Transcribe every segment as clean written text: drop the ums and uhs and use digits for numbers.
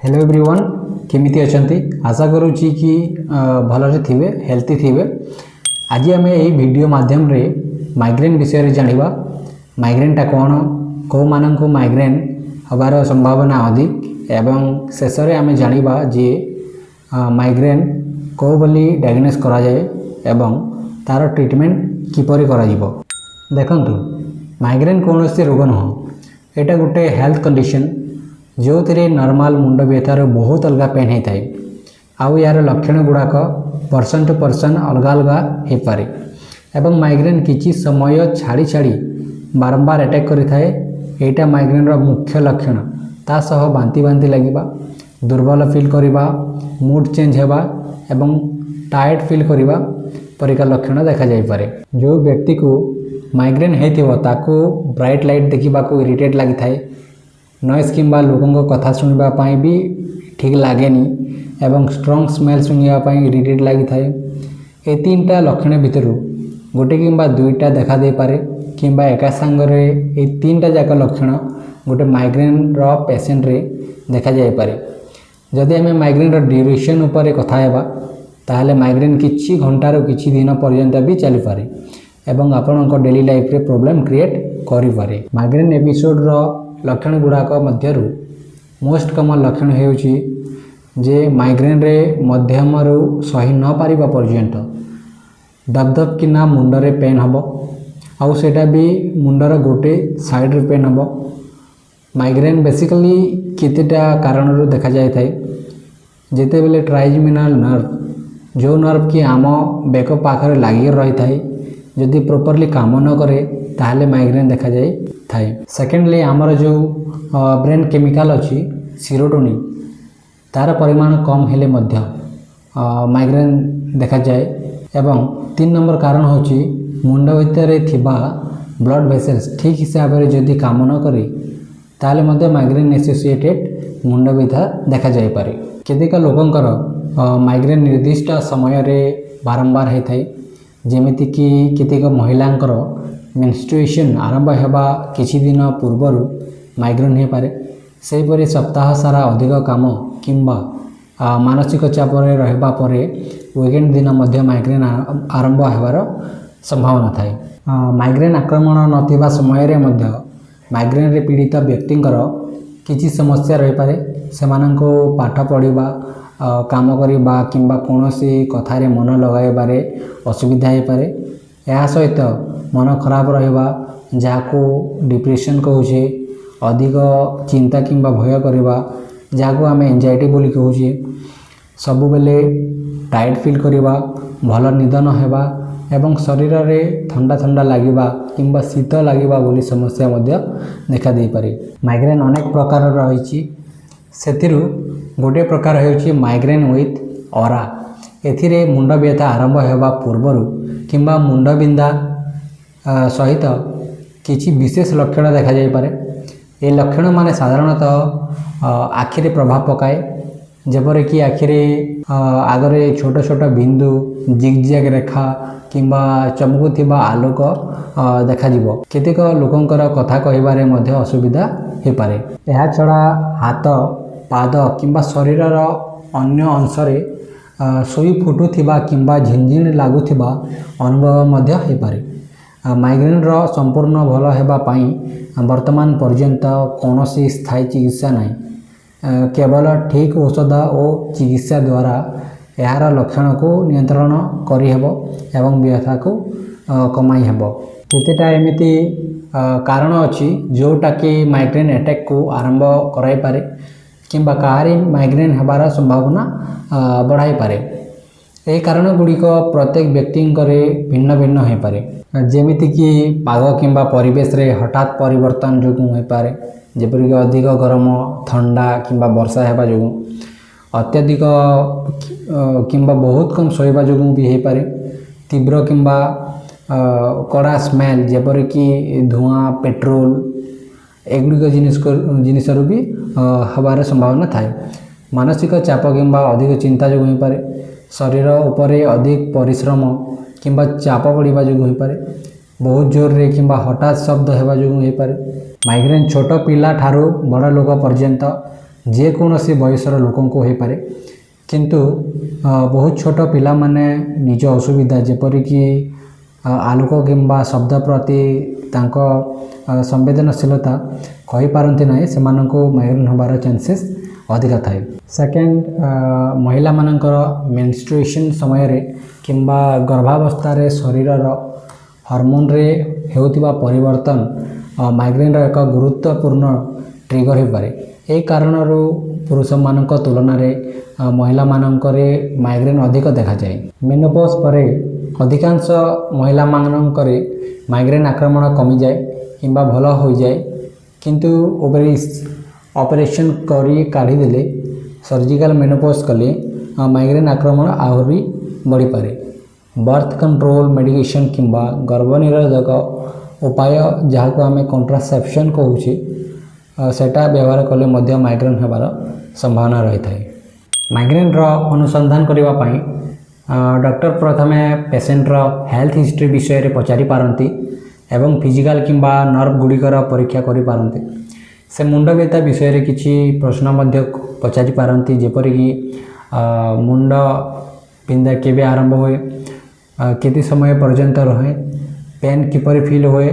Hello everyone केमिति अछंती आशा करूची कि भलरे थिबे हेल्थी थिबे। आज आम यही वीडियो माध्यम रे माइग्रेन विषय रे जानिबा। माइग्रेनटा कौन को मानक माइग्रेन हबार संभावना अधिक एवं शेष रे आम जानिबा जे माइग्रेन को बोली डायग्नोस करा जाए एवं तार ट्रीटमेंट किपरि करा जिवो। देखंतु माइग्रेन कौन से रोग नुह, एटा गोटे हेल्थ कंडीशन जो थे नॉर्मल मुंड व्यथार बहुत अलग पेन होता है। आउ यार लक्षण गुड़ाक पर्सन टू पर्सन अलग अलग हो पारे एवं माइग्रेन किसी समय छाड़ी छाड़ी बारंबार अटैक करें। यहाँ माइग्रेन मुख्य लक्षण ता सह बांती बांती लगे, दुर्बल फील करवा, मूड चेंज होगा एवं टायर्ड फील करवा परिका लक्षण देखा जाई पारे। जो व्यक्ति को माइग्रेन होइथिबो ताको ब्राइट लाइट देखा इरिटेट लगी थाए, नॉइस किंबा लोकों कथा शुणवाई भी ठीक लगेनी एवं स्ट्रॉन्ग स्मेल शुणापी इरिटेट लगी थाए। ए तीनटा लक्षण भितर गोटे किंबा दुईटा देखा दे पारे किंबा एका सांगरे ए तीनटा जाक लक्षण गोटे माइग्रेन रो पेशेंट रे देखा जाय पारे। जदि आम माइग्रेन रो ड्यूरेशन उपर कथा हेबा ताहले माइग्रेन किछि घंटार किछि दिन पर्यंत भी चली पारे एवं आपनक डेली लाइफ रे प्रॉब्लम क्रिएट करि पारे। माइग्रेन एपिसोड रो लक्षण गुड़ाक मध्यरु मोस्ट कॉमन लक्षण हेउछि जे माइग्रेन रे मध्यम रु सही न पारिबा पर्यंत दबदब किना मुंडरे पेन हबो, आउ सेटा भी मुंडर गोटे साइड रे पेन हबो। माइग्रेन बेसिकली केतेटा कारण रु देखा जाय थाए। जेते बेले ट्राइजेमिनल नर्व जो नर्व की आम बेक पाखरे लागि रही थाए जदि प्रॉपर्ली काम न करे ताहले माइग्रेन देखा जाय थाए। सेकेंडली आमर जो ब्रेन केमिकल अच्छी सीरोटोनिन तार परिमाण कम हेले मध्य माइग्रेन देखा जाए। एवं 3 नंबर कारण होची मुंड भितर थिबा ब्लड वेसल्स ठीक हिसाब रे जदि काम न करे ताले मध्य माइग्रेन एसोसिएटेड मुंड व्यथा देखा जाय पारे। केतेक लोकंकर माइग्रेन निर्दिष्ट समय रे बारंबार होता है, जेमिति कि केतेक महिलांकर मेन्स्ट्रुएशन आरंभ होगा किछि दिन पूर्वर माइग्रेन हो पारे। सेहीपरि सप्ताह सारा अधिक काम किंबा मानसिक चाप रहा परे वीकेंड दिन मध्य माइग्रेन आरंभ होबार संभावना थाए। माइग्रेन आक्रमण नथिबा समय रे मध्य माइग्रेन रे पीड़ित व्यक्तिंकर किछि समस्या रही पारे। सेमानंको पाठ पढ़िबा, काम करिबा किंबा कोनोसी कथारे मन लगाइबारे असुविधा हो पारे। या सहित मन खराब रहिबा जाको डिप्रेशन कहूचे, अधिक चिंता किंबा भय करवा जाको आम एंजाइटी बोली कहूचे, सबु बेले टायर्ड फील करवा, भल निद न हेबा एवं शरीर रे ठंडा ठंडा लागिबा किंबा शीत लागिबा बोली समस्या मध्य देखा दे पारे। माइग्रेन अनेक प्रकार रही, सेथिरु गोटे प्रकार हेउछि माइग्रेन विथ ऑरा। एथिरे मुंड व्यथा आरंभ होगा पूर्वरु किंबा मुंड बिंदा सहित किछि विशेष लक्षण देखा जाय पारे। ए लक्षण माने साधारणतः आखिरे प्रभाव पकाए, जेपरे कि आखिरे आगरे छोट छोट बिंदु, जिगजैग रेखा किंबा चमकुथिबा आलोक देखा जिवो। केतेक लोकंकर कथा कहिबारे मध्य असुविधा हे पारे। एहा छडा हाथ, पाद किंबा शरीरर अन्य अंशरे सुई फुटुथिबा किंबा झिनझिन लागुथिबा अनुभव मध्य हे पारे। माइग्रेन रो संपूर्ण भल हेबा पाई वर्तमान पर्यंत कौनसी स्थायी चिकित्सा नहीं, केवल ठीक औषध और चिकित्सा द्वारा यार लक्षण को नियंत्रण करी हेबो एवं व्यथा को कमाई हेबो। केतेटा एमिति कारण अछि जोटा कि माइग्रेन अटैक को आरंभ कराई पारे किंबा काहारी माइग्रेन हेबार संभावना बढ़ाई पारे। ए कारण गुड़िक प्रत्येक व्यक्ति भिन्न भिन्न हो पारे। जेमिति कि पाग किंबा परिवेश रे हठात परिवर्तन जो हो पारे, जेपरिक अधिक गरम, ठंडा किंबा वर्षा हेबा जो, अत्यधिक किंबा बहुत कम सोइबा जो भी हो पारे। तीव्र किंबा कड़ा स्मेल जेपरिक धुआं, पेट्रोल एगुड़िक जिनिस भी हबार संभावना थाए। मानसिक चाप किंबा अधिक चिंता जो हो पारे। शरीर उपरे अधिक परिश्रम किंबा चाप पड़वा जो हो पारे। बहुत जोर रे किंबा हठात शब्द हेबा जो हो पारे। माइग्रेन छोट पिला ठारू बड़ लोक पर्यंत ଯେକୌଣସି ବୟସର ଲୋକଙ୍କୁ ହୋଇପାରେ। କିନ୍ତୁ ବହୁତ ଛୋଟ ପିଲାମାନେ ନିଜ ଅସୁବିଧା ଯେପରିକି ଆଲୋକ କିମ୍ବା ଶବ୍ଦ ପ୍ରତି ତାଙ୍କ ସମ୍ବେଦନଶୀଳତା କହିପାରନ୍ତି ନାହିଁ, ସେମାନଙ୍କୁ ମାଇଗ୍ରେନ୍ ହେବାର ଚାନ୍ସେସ୍ ଅଧିକ ଥାଏ। ସେକେଣ୍ଡ, ମହିଳାମାନଙ୍କର ମେନଷ୍ଟ୍ରୁଏସନ୍ ସମୟରେ କିମ୍ବା ଗର୍ଭାବସ୍ଥାରେ ଶରୀରର ହରମୋନ୍ରେ ହେଉଥିବା ପରିବର୍ତ୍ତନ ମାଇଗ୍ରେନ୍ର ଏକ ଗୁରୁତ୍ୱପୂର୍ଣ୍ଣ ଟ୍ରିଗର୍ ହୋଇପାରେ। ଏହି କାରଣରୁ ପୁରୁଷମାନଙ୍କ ତୁଳନାରେ ମହିଳାମାନଙ୍କରେ ମାଇଗ୍ରେନ୍ ଅଧିକ ଦେଖାଯାଏ। ମେନୋପଜ୍ ପରେ ଅଧିକାଂଶ ମହିଳାମାନଙ୍କରେ ମାଇଗ୍ରେନ୍ ଆକ୍ରମଣ କମିଯାଏ କିମ୍ବା ଭଲ ହୋଇଯାଏ, କିନ୍ତୁ ଅପରେସନ୍ କରି କାଢ଼ିଦେଲେ, ସର୍ଜିକାଲ ମେନୋପଜ୍ କଲେ ମାଇଗ୍ରେନ୍ ଆକ୍ରମଣ ଆହୁରି ବଢ଼ିପାରେ। ବର୍ଥ କଣ୍ଟ୍ରୋଲ ମେଡ଼ିକେସନ୍ କିମ୍ବା ଗର୍ଭନିରୋଧକ ଉପାୟ, ଯାହାକୁ ଆମେ କଣ୍ଟ୍ରାସେପ୍ସନ୍ କହୁଛେ, ସେଟା ବ୍ୟବହାର କଲେ ମଧ୍ୟ ମାଇଗ୍ରେନ୍ ହେବାର ସମ୍ଭାବନା ରହିଥାଏ। ମାଇଗ୍ରେନ୍ର ଅନୁସନ୍ଧାନ କରିବା ପାଇଁ ଡକ୍ଟର ପ୍ରଥମେ ପେସେଣ୍ଟର ହେଲ୍ଥ ହିଷ୍ଟ୍ରି ବିଷୟରେ ପଚାରି ପାରନ୍ତି ଏବଂ ଫିଜିକାଲ କିମ୍ବା ନର୍ଭ ଗୁଡ଼ିକର ପରୀକ୍ଷା କରିପାରନ୍ତି। ସେ ମୁଣ୍ଡ ବ୍ୟଥା ବିଷୟରେ କିଛି ପ୍ରଶ୍ନ ମଧ୍ୟ ପଚାରି ପାରନ୍ତି, ଯେପରିକି ମୁଣ୍ଡ ବିନ୍ଧା କେବେ ଆରମ୍ଭ ହୁଏ, କେତେ ସମୟ ପର୍ଯ୍ୟନ୍ତ ରହେ, ପେନ୍ କିପରି ଫିଲ୍ ହୁଏ,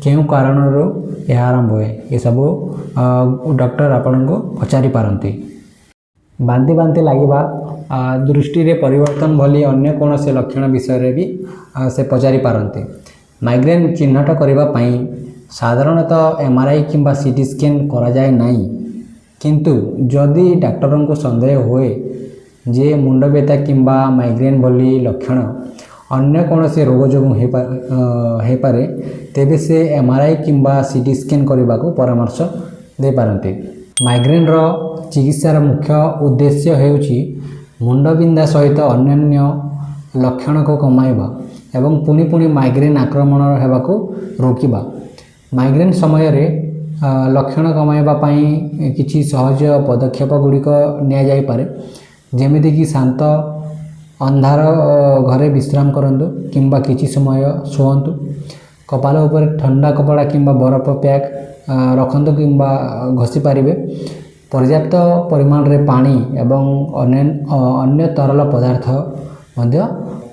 କେଉଁ କାରଣରୁ ଏହା ଆରମ୍ଭ ହୁଏ, ଏସବୁ ଡକ୍ଟର ଆପଣଙ୍କୁ ପଚାରି ପାରନ୍ତି। ବାନ୍ତି ବାନ୍ତି ଲାଗିବା, ଦୃଷ୍ଟିରେ ପରିବର୍ତ୍ତନ ଭଳି ଅନ୍ୟ କୌଣସି ଲକ୍ଷଣ ବିଷୟରେ ବି ସେ ପଚାରି ପାରନ୍ତି। ମାଇଗ୍ରେନ୍ ଚିହ୍ନଟ କରିବା ପାଇଁ ସାଧାରଣତଃ MRI କିମ୍ବା CT ସ୍କାନ୍ କରାଯାଏ ନାହିଁ, କିନ୍ତୁ ଯଦି ଡାକ୍ତରଙ୍କୁ ସନ୍ଦେହ ହୁଏ ଯେ ମୁଣ୍ଡ ବ୍ୟଥା କିମ୍ବା ମାଇଗ୍ରେନ୍ ଭଳି ଲକ୍ଷଣ ଅନ୍ୟ କୌଣସି ରୋଗ ଯୋଗୁଁ ହୋଇପାରେ, ତେବେ ସେ MRI କିମ୍ବା CT ସ୍କାନ୍ କରିବାକୁ ପରାମର୍ଶ ଦେଇପାରନ୍ତି। ମାଇଗ୍ରେନ୍ର ଚିକିତ୍ସାର ମୁଖ୍ୟ ଉଦ୍ଦେଶ୍ୟ ହେଉଛି ମୁଣ୍ଡବିନ୍ଧା ସହିତ ଅନ୍ୟାନ୍ୟ ଲକ୍ଷଣକୁ କମାଇବା ଏବଂ ପୁଣି ମାଇଗ୍ରେନ୍ ଆକ୍ରମଣ ହେବାକୁ ରୋକିବା। ମାଇଗ୍ରେନ୍ ସମୟରେ ଲକ୍ଷଣ କମାଇବା ପାଇଁ କିଛି ସହଜ ପଦକ୍ଷେପ ଗୁଡ଼ିକ ନିଆଯାଇପାରେ, ଯେମିତିକି ଶାନ୍ତ ଅନ୍ଧାର ଘରେ ବିଶ୍ରାମ କରନ୍ତୁ କିମ୍ବା କିଛି ସମୟ ଶୁଅନ୍ତୁ। କପାଳ ଉପରେ ଥଣ୍ଡା କପଡ଼ା କିମ୍ବା ବରଫ ପ୍ୟାକ୍ ରଖନ୍ତୁ କିମ୍ବା ଘଷି ପାରିବେ। ପର୍ଯ୍ୟାପ୍ତ ପରିମାଣରେ ପାଣି ଏବଂ ଅନ୍ୟ ତରଳ ପଦାର୍ଥ ମଧ୍ୟ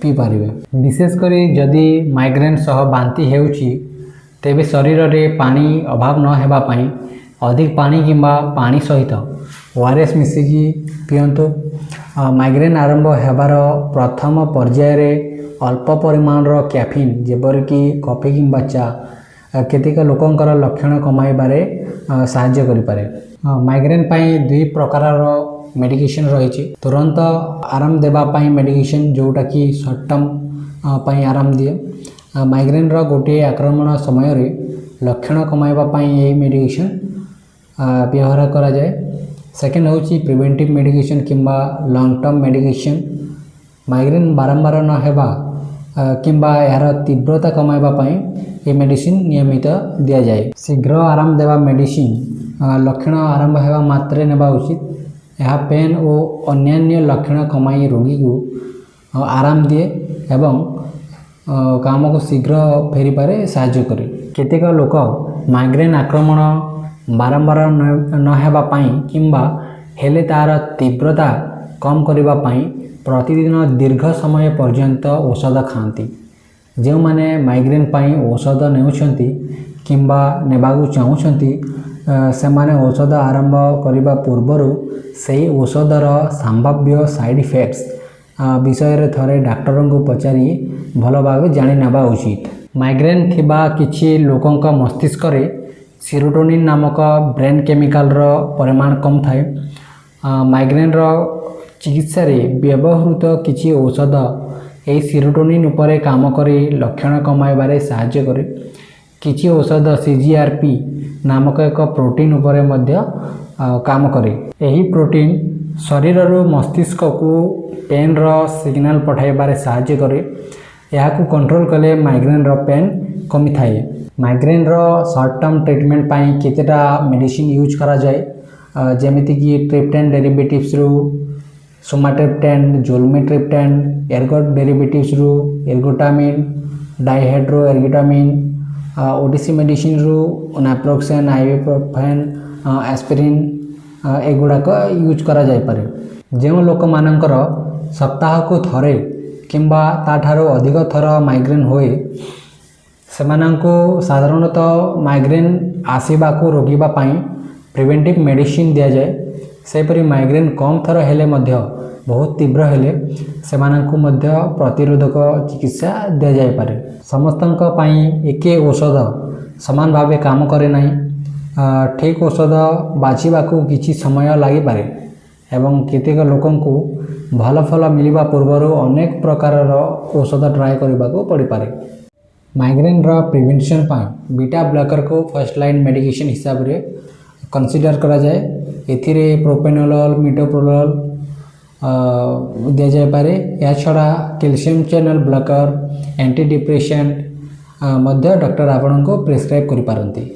ପିଇପାରିବେ। ବିଶେଷ କରି ଯଦି ମାଇଗ୍ରେନ୍ ସହ ବାନ୍ତି ହେଉଛି, ତେବେ ଶରୀରରେ ପାଣି ଅଭାବ ନ ହେବା ପାଇଁ ଅଧିକ ପାଣି କିମ୍ବା ପାଣି ସହିତ ORS ମିଶିକି ପିଅନ୍ତୁ। ମାଇଗ୍ରେନ୍ ଆରମ୍ଭ ହେବାର ପ୍ରଥମ ପର୍ଯ୍ୟାୟରେ ଅଳ୍ପ ପରିମାଣର କ୍ୟାଫିନ୍, ଯେପରିକି କଫି କିମ୍ବା ଚା, କେତେକ ଲୋକଙ୍କର ଲକ୍ଷଣ କମାଇବାରେ ସାହାଯ୍ୟ କରିପାରେ। ମାଇଗ୍ରେନ୍ ପାଇଁ ଦୁଇ ପ୍ରକାରର ମେଡ଼ିକେସନ୍ ରହିଛି। ତୁରନ୍ତ ଆରାମ ଦେବା ପାଇଁ ମେଡ଼ିକେସନ୍, ଯେଉଁଟାକି ସର୍ଟ ଟର୍ମ ପାଇଁ ଆରାମ ଦିଏ। ମାଇଗ୍ରେନ୍ର ଗୋଟିଏ ଆକ୍ରମଣ ସମୟରେ ଲକ୍ଷଣ କମାଇବା ପାଇଁ ଏହି ମେଡ଼ିକେସନ୍ ବ୍ୟବହାର କରାଯାଏ। ସେକେଣ୍ଡ ହେଉଛି ପ୍ରିଭେଣ୍ଟିଭ୍ ମେଡ଼ିକେସନ୍ କିମ୍ବା ଲଙ୍ଗ ଟର୍ମ ମେଡ଼ିକେସନ୍। ମାଇଗ୍ରେନ୍ ବାରମ୍ବାର ନ ହେବା କିମ୍ବା ଏହାର ତୀବ୍ରତା କମାଇବା ପାଇଁ ଏହି ମେଡ଼ିସିନ୍ ନିୟମିତ ଦିଆଯାଏ। ଶୀଘ୍ର ଆରାମ ଦେବା ମେଡ଼ିସିନ୍ ଲକ୍ଷଣ ଆରମ୍ଭ ହେବା ମାତ୍ରେ ନେବା ଉଚିତ। ଏହା ପେନ୍ ଓ ଅନ୍ୟାନ୍ୟ ଲକ୍ଷଣ କମାଇ ରୋଗୀକୁ ଆରାମ ଦିଏ ଏବଂ କାମକୁ ଶୀଘ୍ର ଫେରିବାରେ ସାହାଯ୍ୟ କରେ। କେତେକ ଲୋକ ମାଇଗ୍ରେନ୍ ଆକ୍ରମଣ ବାରମ୍ବାର ନ ହେବା ପାଇଁ କିମ୍ବା ହେଲେ ତାର ତୀବ୍ରତା କମ୍ କରିବା ପାଇଁ ପ୍ରତିଦିନ ଦୀର୍ଘ ସମୟ ପର୍ଯ୍ୟନ୍ତ ଔଷଧ ଖାଆନ୍ତି। ଯେଉଁମାନେ ମାଇଗ୍ରେନ୍ ପାଇଁ ଔଷଧ ନେଉଛନ୍ତି କିମ୍ବା ନେବାକୁ ଚାହୁଁଛନ୍ତି, ସେମାନେ ଔଷଧ ଆରମ୍ଭ କରିବା ପୂର୍ବରୁ ସେହି ଔଷଧର ସମ୍ଭାବ୍ୟ ସାଇଡ଼୍ ଇଫେକ୍ଟସ୍ ବିଷୟରେ ଥରେ ଡାକ୍ତରଙ୍କୁ ପଚାରି ଭଲ ଭାବେ ଜାଣିନେବା ଉଚିତ। ମାଇଗ୍ରେନ୍ ଥିବା କିଛି ଲୋକଙ୍କ ମସ୍ତିଷ୍କରେ ସେରୋଟୋନିନ୍ ନାମକ ବ୍ରେନ୍ କେମିକାଲର ପରିମାଣ କମ୍ ଥାଏ। ମାଇଗ୍ରେନ୍ର ଚିକିତ୍ସାରେ ବ୍ୟବହୃତ କିଛି ଔଷଧ ଏହି ସେରୋଟୋନିନ୍ ଉପରେ କାମ କରି ଲକ୍ଷଣ କମାଇବାରେ ସାହାଯ୍ୟ କରେ। କିଛି ଔଷଧ CGRP ନାମକ ଏକ ପ୍ରୋଟିନ୍ ଉପରେ ମଧ୍ୟ କାମ କରେ। ଏହି ପ୍ରୋଟିନ୍ ଶରୀରରୁ ମସ୍ତିଷ୍କକୁ ପେନ୍ର ସିଗ୍ନାଲ ପଠାଇବାରେ ସାହାଯ୍ୟ କରେ। ଏହାକୁ କଣ୍ଟ୍ରୋଲ କଲେ ମାଇଗ୍ରେନ୍ର ପେନ୍ କମିଥାଏ। ମାଇଗ୍ରେନ୍ର ସର୍ଟ ଟର୍ମ ଟ୍ରିଟମେଣ୍ଟ ପାଇଁ କେତେଟା ମେଡ଼ିସିନ୍ ୟୁଜ୍ କରାଯାଏ, ଯେମିତିକି ଟ୍ରିପ୍ଟେନ୍ ଡେରିଭେଟିଭ୍ସରୁ ସୁମାଟ୍ରିପ୍ଟେନ୍, ଜୋଲମିଟ୍ରିପ୍ଟେନ୍, ଏର୍ଗୋଟ୍ ଡେରିଭେଟିଭ୍ସରୁ ଏର୍ଗୋଟାମିନ୍, ଡାଇହାଇଡ୍ରୋ ଏର୍ଗୋଟାମିନ୍, OTC ମେଡ଼ିସିନ୍ରୁ ନାପ୍ରୋକ୍ସେନ୍, ଆଇବୁପ୍ରୋଫେନ୍, ଆସ୍ପିରିନ୍, एगुड़ाक यूज करा जाय पारे। जो लोक मानकर सप्ताह को थरे किंबा ताठारो अधिक थर माइग्रेन होए सेमानंको साधारणतः माइग्रेन आसीबा को रोकिबा पाई प्रिवेंटिव मेडिसिन दिया जाए। सेपरी माइग्रेन कम थर हेले मध्य बहुत तीव्र हेले सेमानंको मध्य प्रतिरोधक चिकित्सा दिया जाय पारे। समस्तंक पाई एके औषध समान भावे काम करे नाही। ठीक औषध बाछिबा को किछि समय लागि पारे एवं केतेक लोकंकु भल फल मिलिबा पूर्वरु अनेक प्रकारर औषध ट्राए करबा को पड़ी पारे। माइग्रेन रो प्रिवेंशन पाई बीटा ब्लॉकर को फर्स्ट लाइन मेडिकेशन हिसाब रे कंसीडर करा जाए। एथिरे प्रोपेनोलोल मिटोप्रोलोल दिया जाय पारे। या छड़ा calcium channel blocker antidepressant मध्य डॉक्टर आपन को प्रिस्क्राइब करि पारंती।